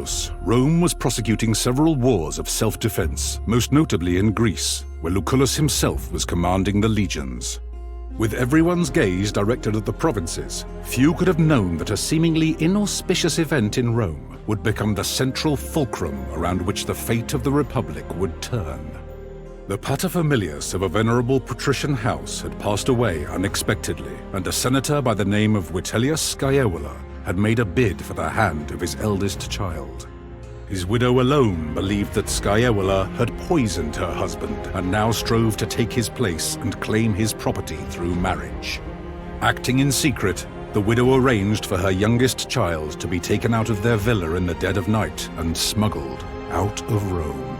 Lucullus, Rome was prosecuting several wars of self-defense, most notably in Greece, where Lucullus himself was commanding the legions. With everyone's gaze directed at the provinces, few could have known that a seemingly inauspicious event in Rome would become the central fulcrum around which the fate of the Republic would turn. The paterfamilias of a venerable patrician house had passed away unexpectedly, and a senator by the name of Vitellius Scaevola had made a bid for the hand of his eldest child. His widow alone believed that Scaevola had poisoned her husband and now strove to take his place and claim his property through marriage. Acting in secret, the widow arranged for her youngest child to be taken out of their villa in the dead of night and smuggled out of Rome.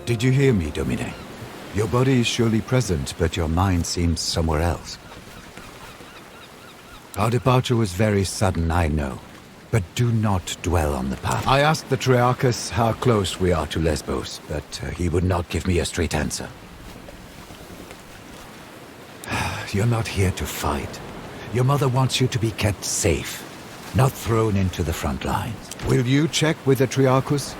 Did you hear me, Domine? Your body is surely present, but your mind seems somewhere else. Our departure was very sudden, I know. But do not dwell on the past. I asked the Triarchus how close we are to Lesbos, but he would not give me a straight answer. You're not here to fight. Your mother wants you to be kept safe, not thrown into the front lines. Will you check with the Triarchus?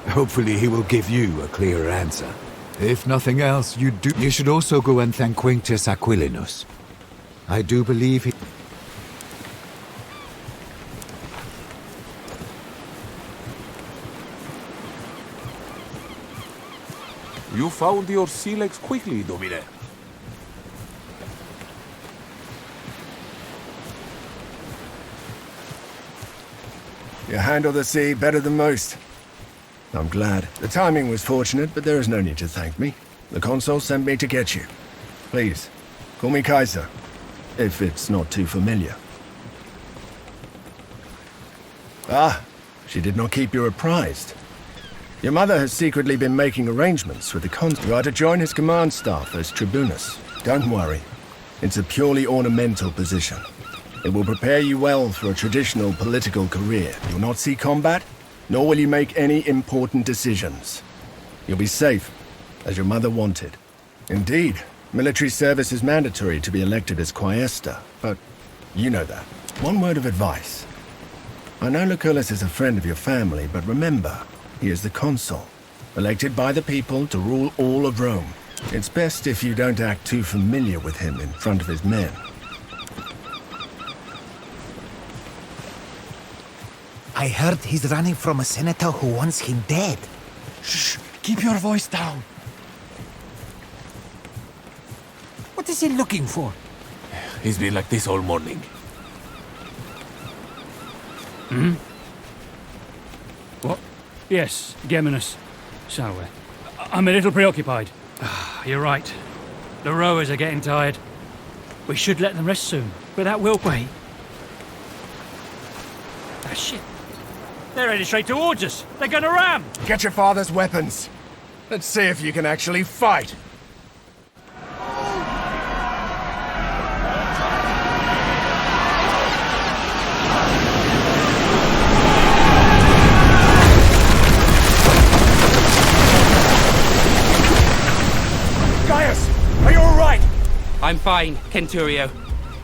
Hopefully he will give you a clearer answer. If nothing else, you should also go and thank Quintus Aquilinus. I do believe he... You found your sea legs quickly, Domine. You handle the sea better than most. I'm glad. The timing was fortunate, but there is no need to thank me. The consul sent me to get you. Please, call me Kaiser, if it's not too familiar. Ah, she did not keep you apprised. Your mother has secretly been making arrangements with the consul. You are to join his command staff as tribunus. Don't worry. It's a purely ornamental position. It will prepare you well for a traditional political career. You'll not see combat, nor will you make any important decisions. You'll be safe, as your mother wanted. Indeed, military service is mandatory to be elected as quaestor, but you know that. One word of advice. I know Lucullus is a friend of your family, but remember, he is the consul, elected by the people to rule all of Rome. It's best if you don't act too familiar with him in front of his men. I heard he's running from a senator who wants him dead. Shh! Keep your voice down. What is he looking for? He's been like this all morning. Hmm? What? Yes, Geminus. So, I'm a little preoccupied. You're right. The rowers are getting tired. We should let them rest soon, but that will wait. Ah, shit. They're headed straight towards us. They're gonna ram! Get your father's weapons. Let's see if you can actually fight. Gaius, are you all right? I'm fine, Centurio.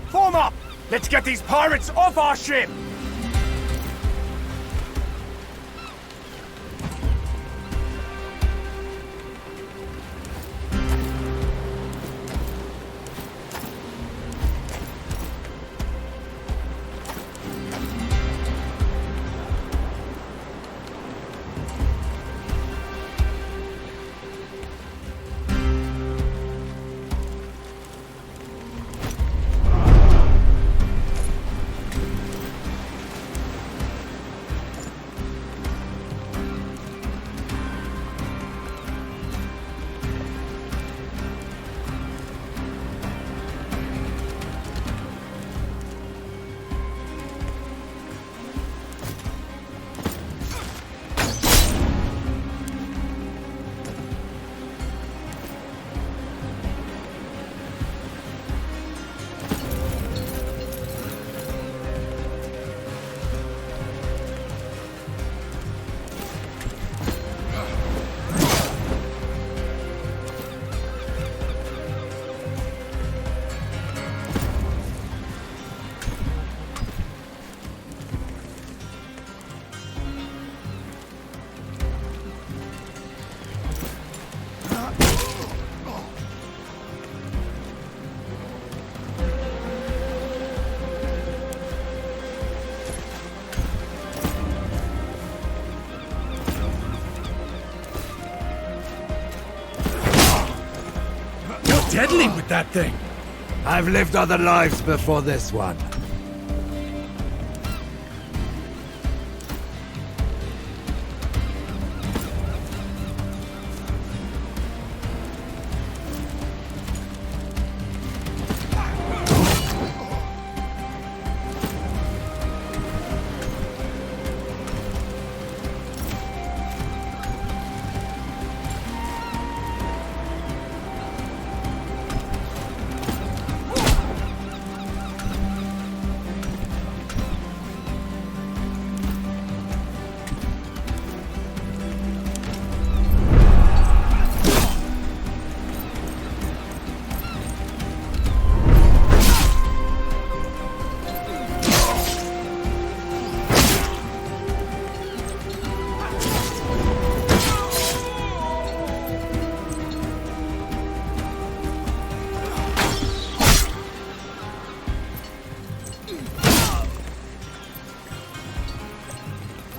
Form up! Let's get these pirates off our ship! Deadly with that thing. I've lived other lives before this one.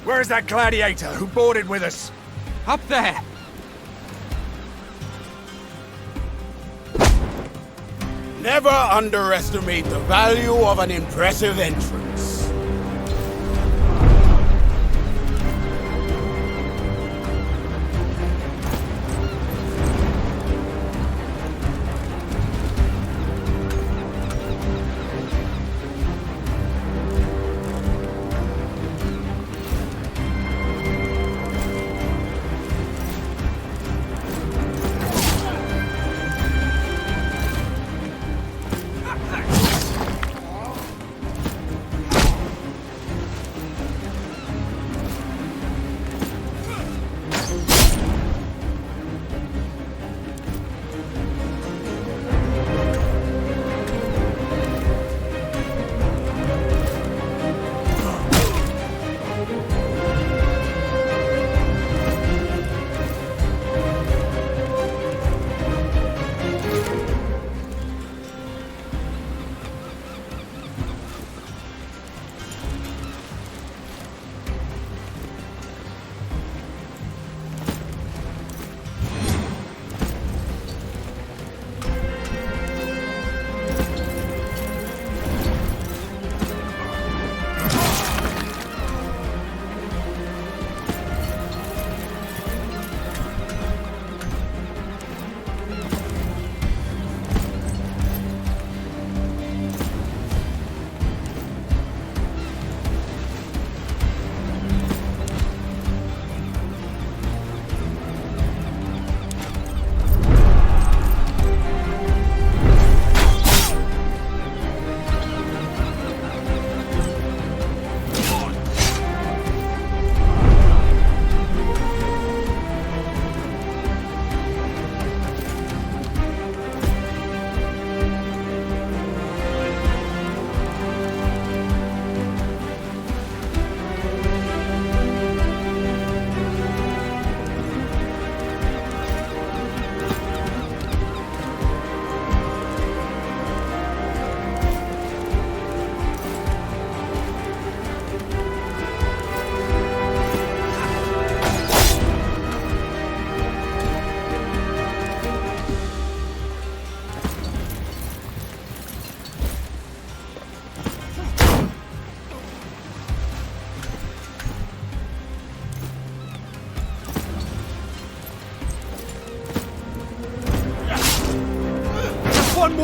Where's that gladiator who boarded with us? Up there! Never underestimate the value of an impressive entrance.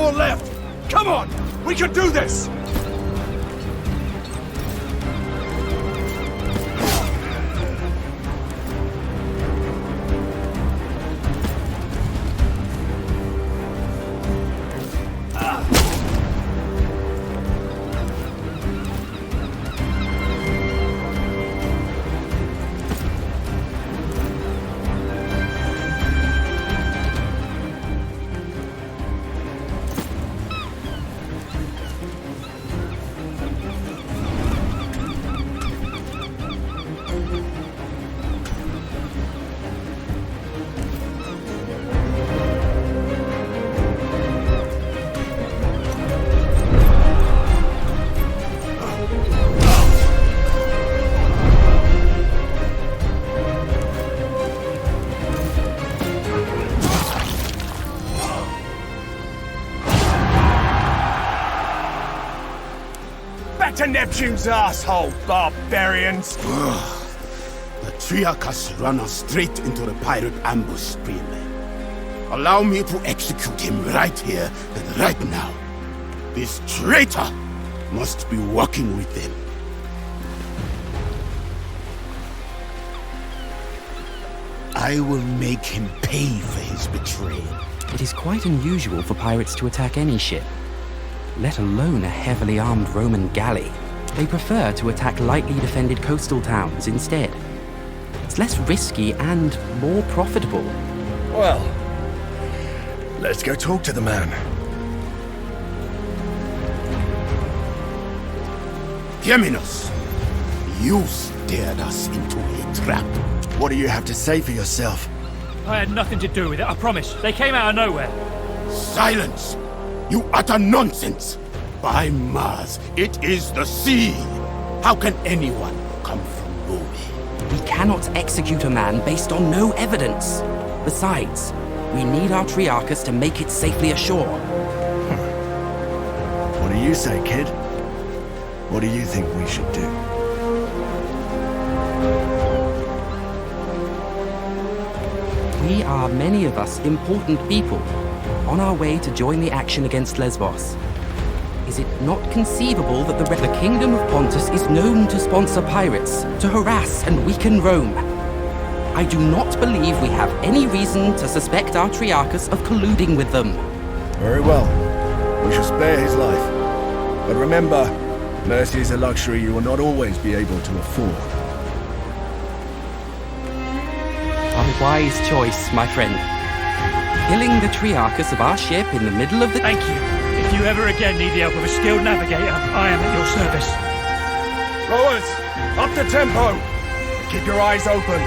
more left! Come on! We can do this! Back to Neptune's asshole, barbarians! The Triarchus run us straight into the pirate ambush, Spearman. Allow me to execute him right here and right now. This traitor must be working with them. I will make him pay for his betrayal. It is quite unusual for pirates to attack any ship, let alone a heavily armed Roman galley. They prefer to attack lightly defended coastal towns instead. It's less risky and more profitable. Well, let's go talk to the man. Geminus, you steered us into a trap. What do you have to say for yourself? I had nothing to do with it, I promise. They came out of nowhere. Silence! You utter nonsense! By Mars, it is the sea! How can anyone come from nowhere? We cannot execute a man based on no evidence. Besides, we need our Triarchus to make it safely ashore. What do you say, kid? What do you think we should do? We are, many of us, important people, on our way to join the action against Lesbos. Is it not conceivable that the Kingdom of Pontus is known to sponsor pirates, to harass and weaken Rome? I do not believe we have any reason to suspect our Triarchus of colluding with them. Very well. We shall spare his life. But remember, mercy is a luxury you will not always be able to afford. A wise choice, my friend. Killing the Triarchus of our ship in the middle of the... Thank you. If you ever again need the help of a skilled navigator, I am at your service. Rowers, up the tempo! Keep your eyes open.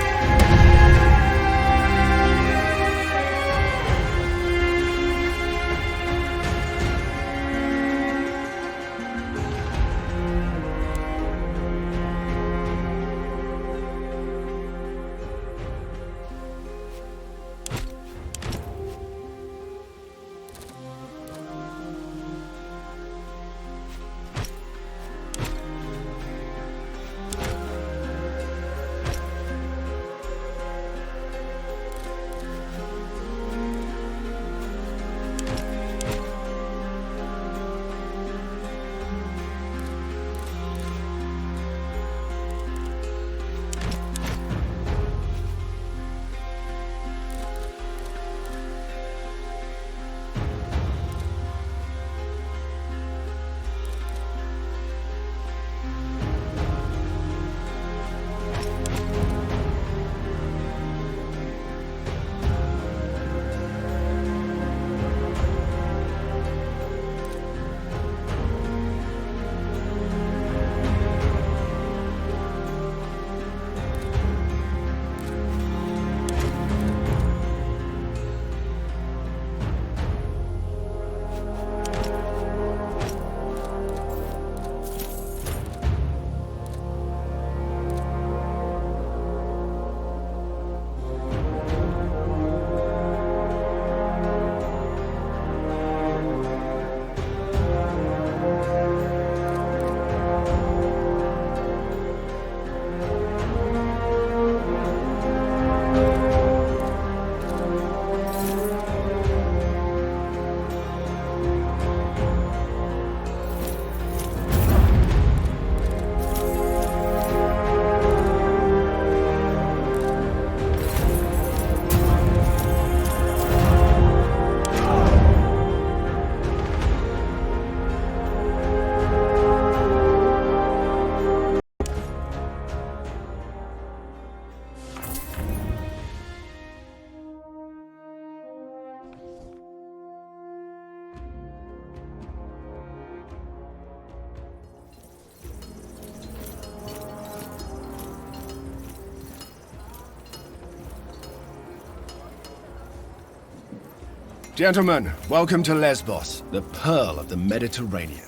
Gentlemen, welcome to Lesbos, the pearl of the Mediterranean.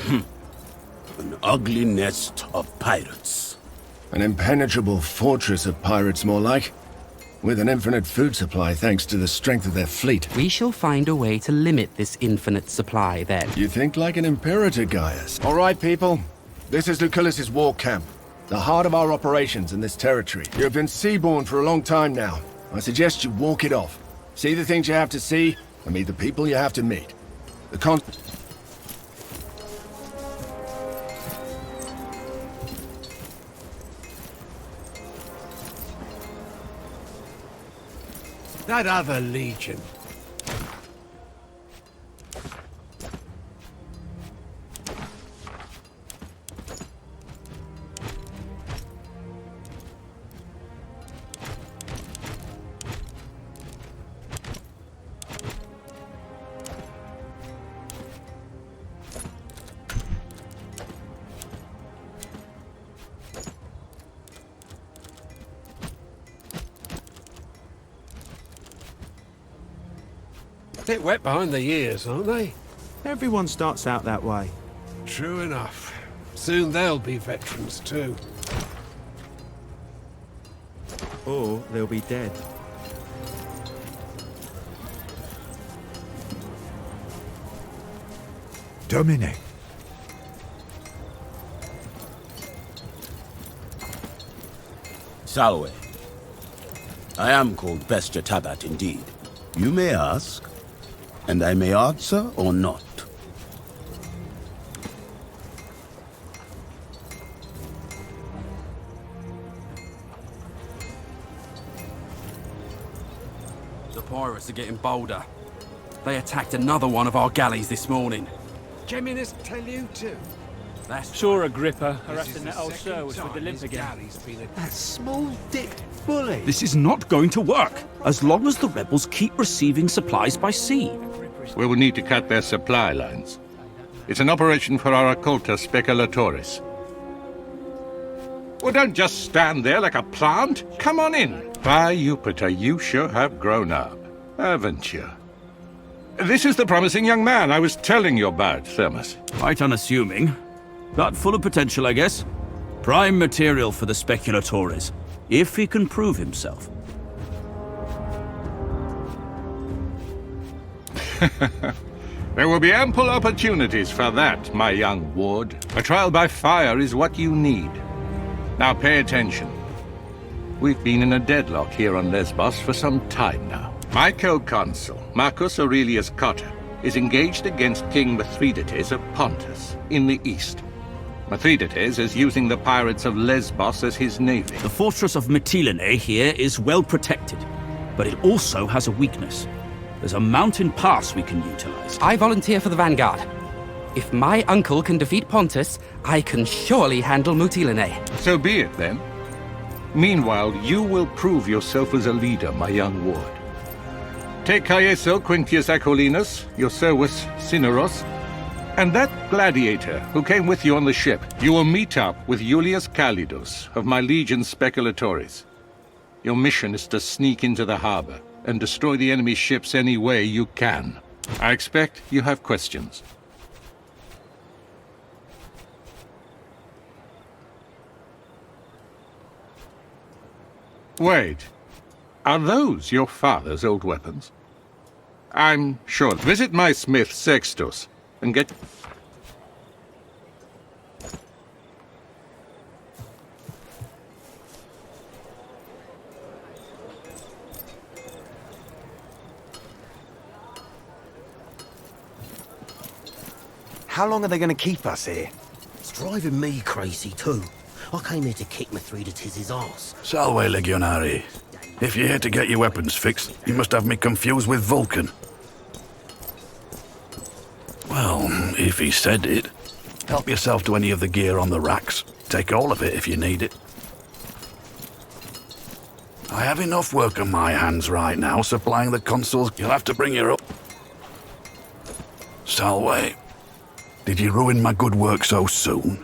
An ugly nest of pirates. An impenetrable fortress of pirates, more like. With an infinite food supply thanks to the strength of their fleet. We shall find a way to limit this infinite supply then. You think like an imperator, Gaius. All right, people. This is Lucullus's war camp. The heart of our operations in this territory. You have been seaborne for a long time now. I suggest you walk it off. See the things you have to see, and meet the people you have to meet. That other legion. Bit wet behind the ears, aren't they? Everyone starts out that way. True enough. Soon they'll be veterans too. Or they'll be dead. Domine. Salwe. I am called Bester Tabat indeed. You may ask, and I may answer or not. The pirates are getting bolder. They attacked another one of our galleys this morning. Geminus tell you too. That's Saw Agrippa harassing that old sir was with the limp again. That small-dicked bully. This is not going to work, as long as the rebels keep receiving supplies by sea. We will need to cut their supply lines. It's an operation for our occulta speculatores. Well, don't just stand there like a plant. Come on in. By Jupiter, you sure have grown up, haven't you? This is the promising young man I was telling you about, Thermus. Quite unassuming, but full of potential, I guess. Prime material for the speculatores, if he can prove himself. There will be ample opportunities for that, my young ward. A trial by fire is what you need. Now pay attention. We've been in a deadlock here on Lesbos for some time now. My co-consul, Marcus Aurelius Cotta, is engaged against King Mithridates of Pontus in the east. Mithridates is using the pirates of Lesbos as his navy. The fortress of Mytilene here is well protected, but it also has a weakness. There's a mountain pass we can utilize. I volunteer for the vanguard. If my uncle can defeat Pontus, I can surely handle Mytilene. So be it, then. Meanwhile, you will prove yourself as a leader, my young ward. Take Caeso Quintius Acollinus, Yoservus Cineros, and that gladiator who came with you on the ship. You will meet up with Julius Calidus of my legion Speculatores. Your mission is to sneak into the harbor and destroy the enemy ships any way you can. I expect you have questions. Wait, are those your father's old weapons? I'm sure. Visit my smith, Sextus, and get... How long are they going to keep us here? It's driving me crazy too. I came here to kick Mithridates' arse. Salve, Legionari. If you're here to get your weapons fixed, you must have me confused with Vulcan. Well, if he said it. Help yourself to any of the gear on the racks. Take all of it if you need it. I have enough work on my hands right now supplying the consuls. You'll have to bring her up. Salve. Did you ruin my good work so soon?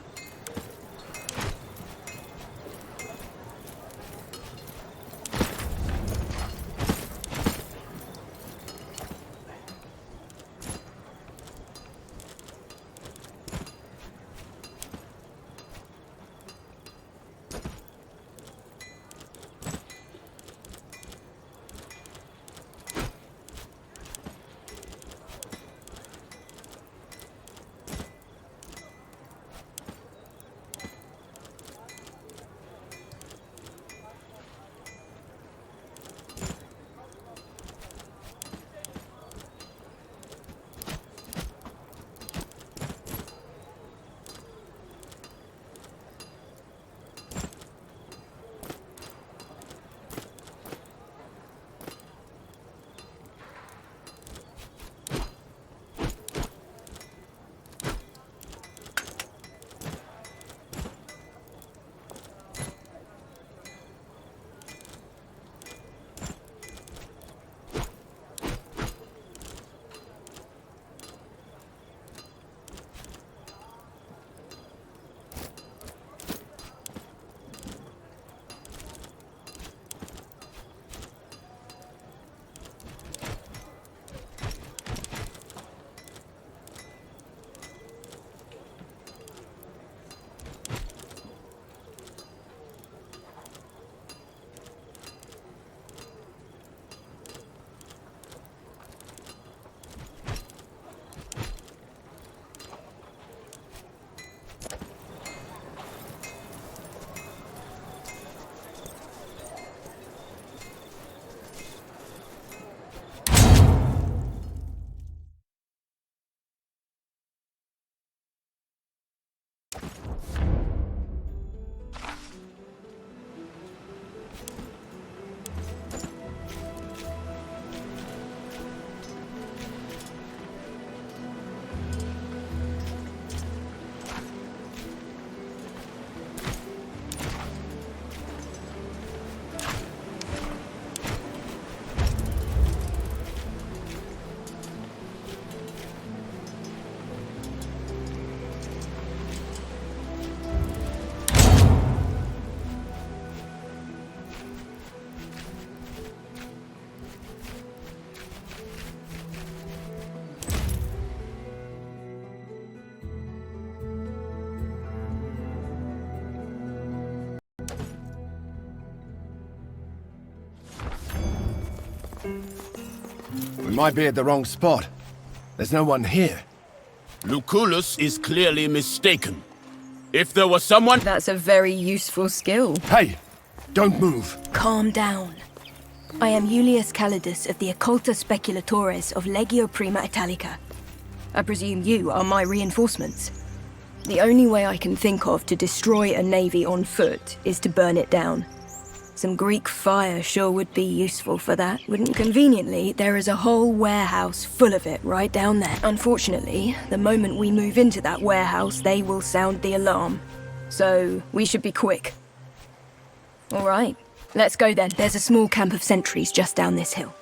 We might be at the wrong spot. There's no one here. Lucullus is clearly mistaken. If there was someone... That's a very useful skill. Hey! Don't move. Calm down. I am Julius Calidus of the Occulta Speculatores of Legio Prima Italica. I presume you are my reinforcements. The only way I can think of to destroy a navy on foot is to burn it down. Some Greek fire sure would be useful for that, wouldn't it? Conveniently, there is a whole warehouse full of it right down there. Unfortunately, the moment we move into that warehouse, they will sound the alarm. So, we should be quick. All right, let's go then. There's a small camp of sentries just down this hill.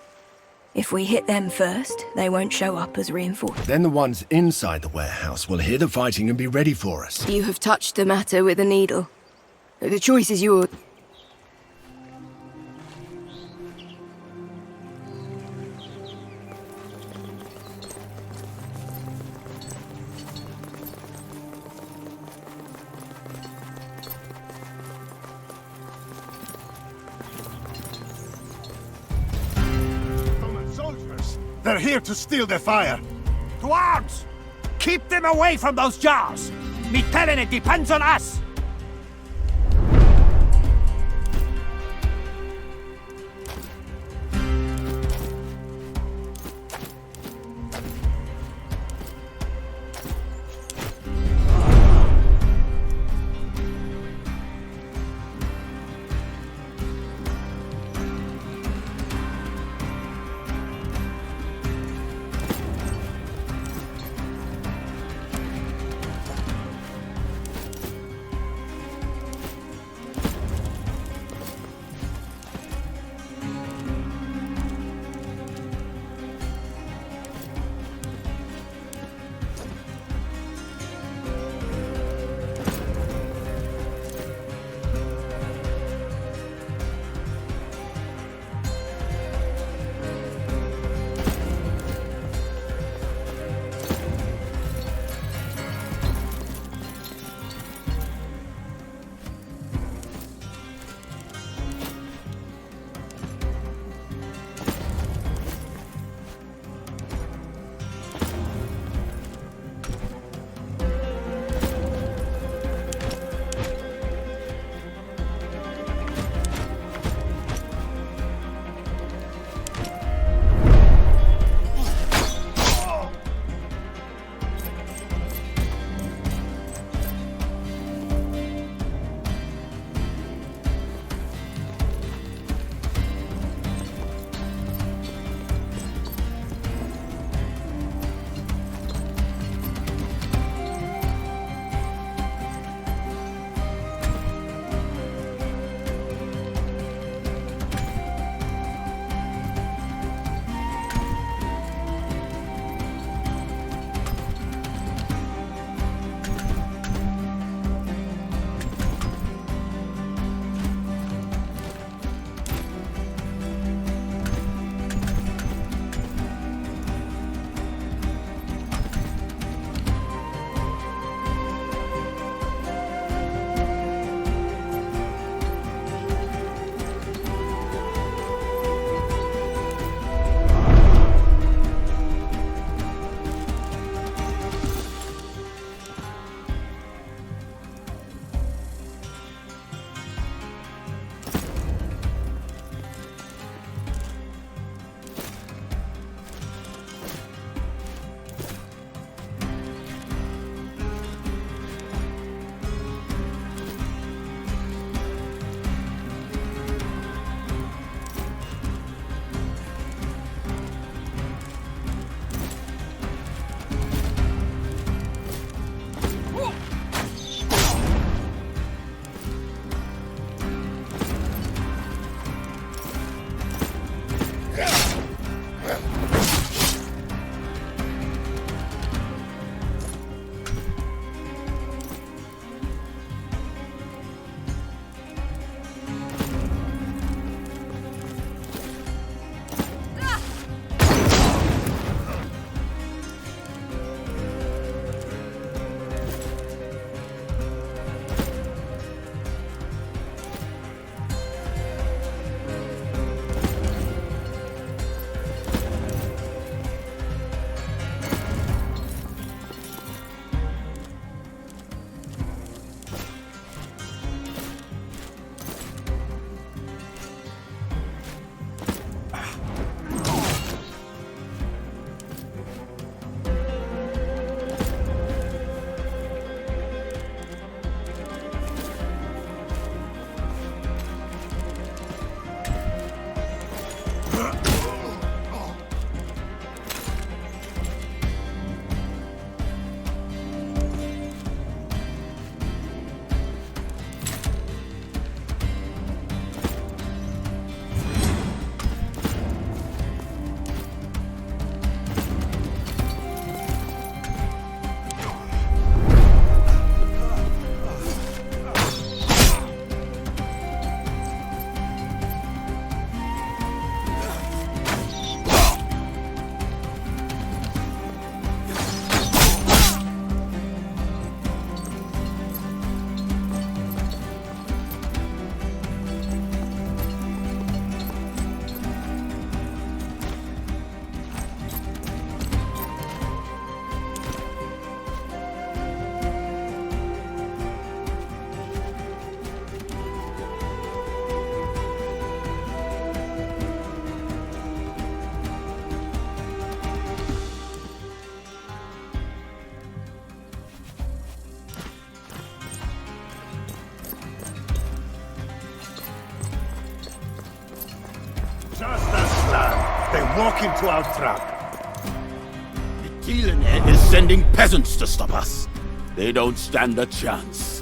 If we hit them first, they won't show up as reinforced. Then the ones inside the warehouse will hear the fighting and be ready for us. You have touched the matter with a needle. The choice is yours. They're here to steal the fire. To arms! Keep them away from those jars! Me telling it depends on us! walk into our trap. The Tilene is sending peasants to stop us. They don't stand a chance.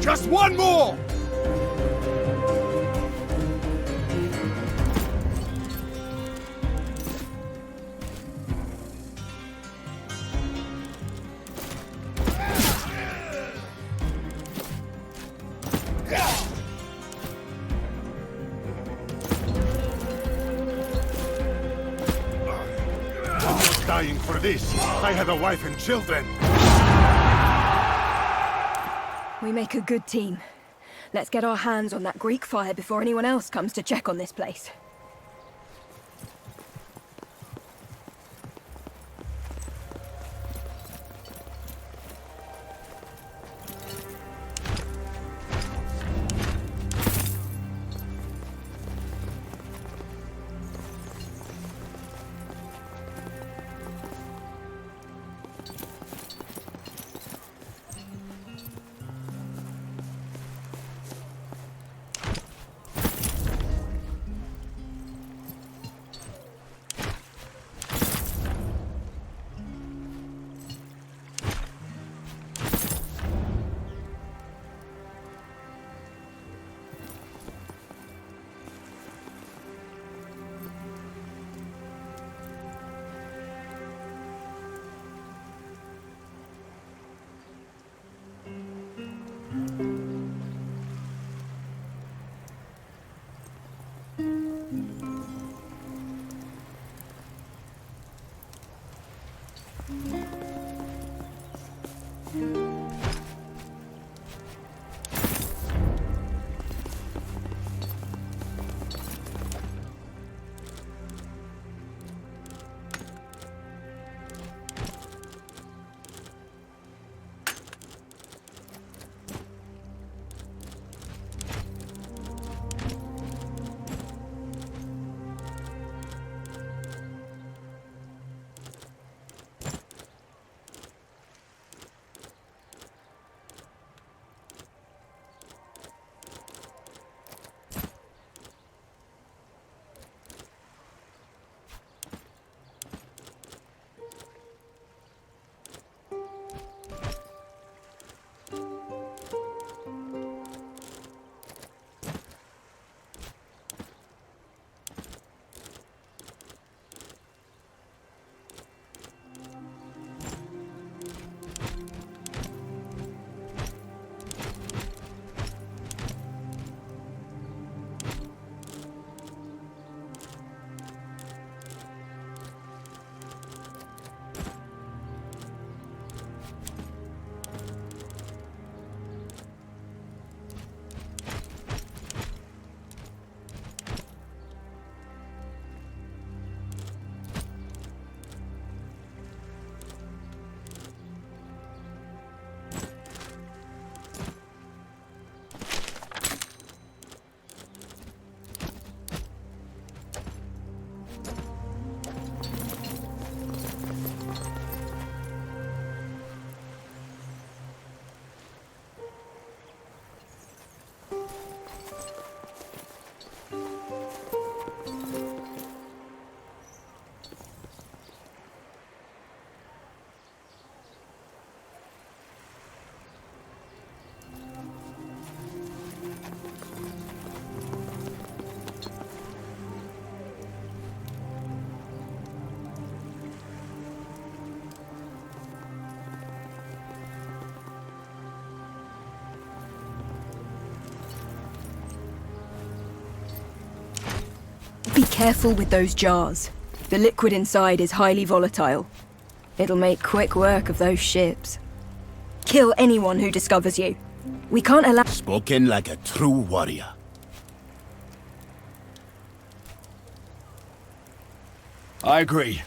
Just one more! I'm not dying for this. I have a wife and children. We make a good team. Let's get our hands on that Greek fire before anyone else comes to check on this place. careful with those jars. The liquid inside is highly volatile. It'll make quick work of those ships. Kill anyone who discovers you. We can't allow— Spoken like a true warrior. I agree.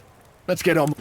Let's get on.